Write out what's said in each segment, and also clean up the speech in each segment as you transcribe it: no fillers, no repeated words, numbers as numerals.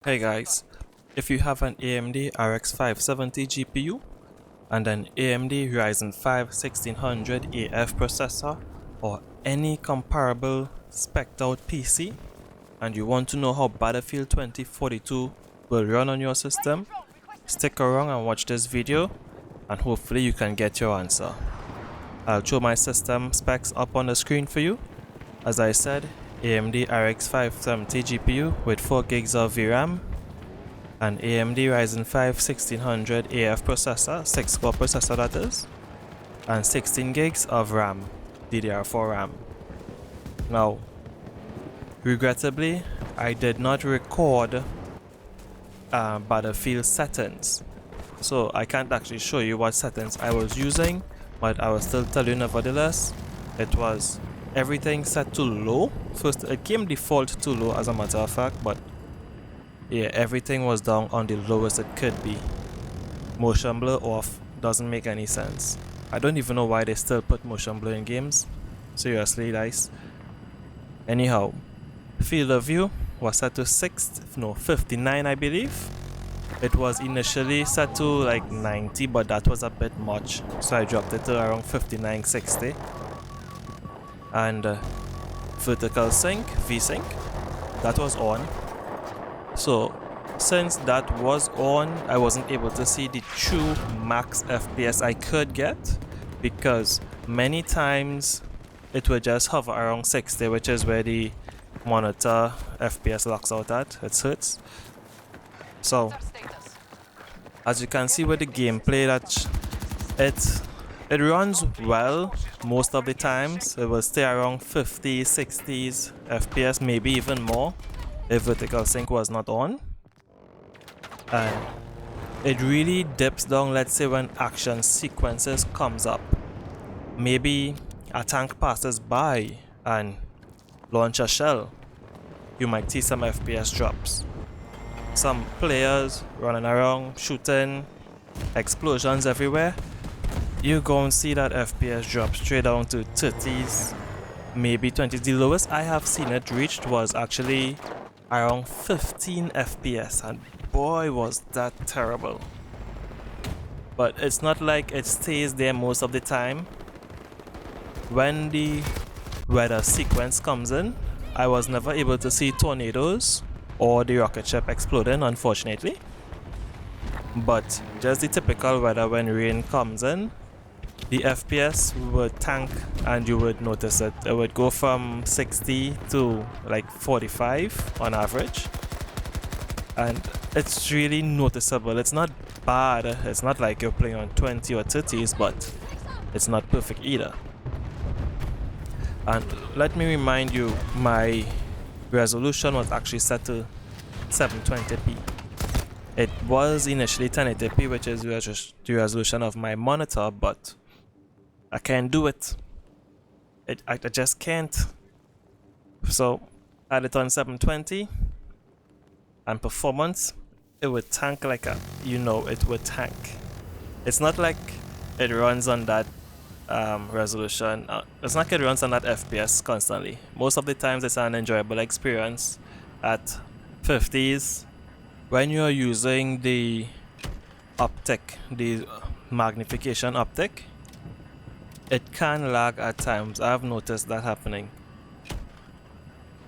Hey guys, if you have an AMD Rx570 GPU and an AMD Ryzen 5 1600 AF processor or any comparable spec'd out PC and you want to know how Battlefield 2042 will run on your system, stick around and watch this video and hopefully you can get your answer. I'll show my system specs up on the screen for you. As I said, AMD Rx570 GPU with 4 gigs of VRAM, an AMD Ryzen 5 1600 AF processor, 6-core processor that is, and 16 gigs of RAM, DDR4 RAM. Now, regrettably, I did not record Battlefield settings, so I can't actually show you what settings I was using, but I will still tell you nevertheless. It was everything set to low. First, it came default to low as a matter of fact, but yeah, everything was down on the lowest it could be. Motion blur off doesn't make any sense. I don't even know why they still put motion blur in games. Seriously, guys. Anyhow, field of view was set to 59, I believe. It was initially set to like 90, but that was a bit much, so I dropped it to around 59, 60. And vertical sync, V-sync, that was on. So since that was on, I wasn't able to see the true max FPS I could get, because many times it would just hover around 60, which is where the monitor FPS locks out at. It hurts. So as you can see with the gameplay, that it runs well most of the times. It will stay around 50s, 60s FPS, maybe even more if vertical sync was not on. And it really dips down, let's say when action sequences comes up. Maybe a tank passes by and launch a shell. You might see some FPS drops. Some players running around, shooting, explosions everywhere. You're going to see that FPS drop straight down to 30s, maybe 20s. The lowest I have seen it reached was actually around 15 FPS, and boy was that terrible. But it's not like it stays there most of the time. When the weather sequence comes in, I was never able to see tornadoes or the rocket ship exploding, unfortunately. But just the typical weather when rain comes in, the FPS would tank and you would notice it. It would go from 60 to like 45 on average. And it's really noticeable. It's not bad. It's not like you're playing on 20 or 30s, but it's not perfect either. And let me remind you, my resolution was actually set to 720p. It was initially 1080p, which is the resolution of my monitor, but I can't do it. I just can't. So I had it on 720, and performance, it would tank like it would tank. It's not like it runs on that resolution. It's not like it runs on that FPS constantly. Most of the times it's an enjoyable experience at 50s. When you're using the optic, the magnification optic, it can lag at times. I've noticed that happening.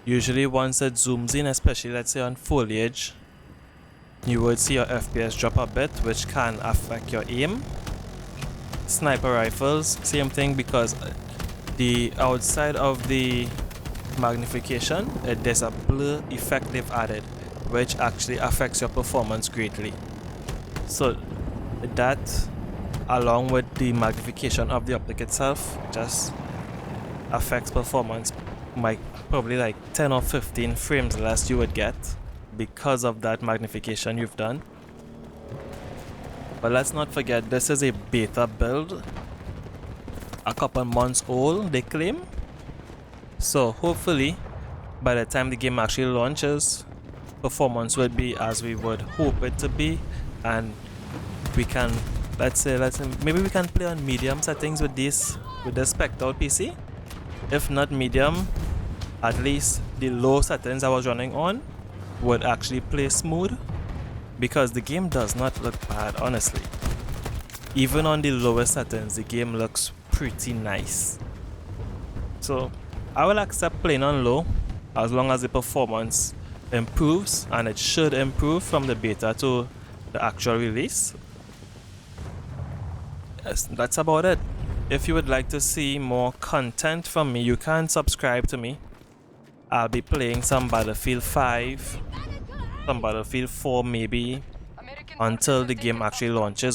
Usually once it zooms in, especially let's say on foliage, you would see your FPS drop a bit, which can affect your aim. Sniper rifles, same thing, because the outside of the magnification, there's a blur effect they've added, which actually affects your performance greatly. So that, along with the magnification of the optic itself, just affects performance. Probably like 10 or 15 frames less you would get because of that magnification you've done. But let's not forget, this is a beta build, a couple months old, they claim. So hopefully by the time the game actually launches, performance will be as we would hope it to be, and we can let's say maybe we can play on medium settings with this spec'd out PC. If not medium, at least the low settings I was running on would actually play smooth, because the game does not look bad, honestly. Even on the lowest settings, the game looks pretty nice. So I will accept playing on low as long as the performance improves, and it should improve from the beta to the actual release. Yes, that's about it. If you would like to see more content from me, you can subscribe to me. I'll be playing some Battlefield 5, some Battlefield 4 maybe, until the game actually launches.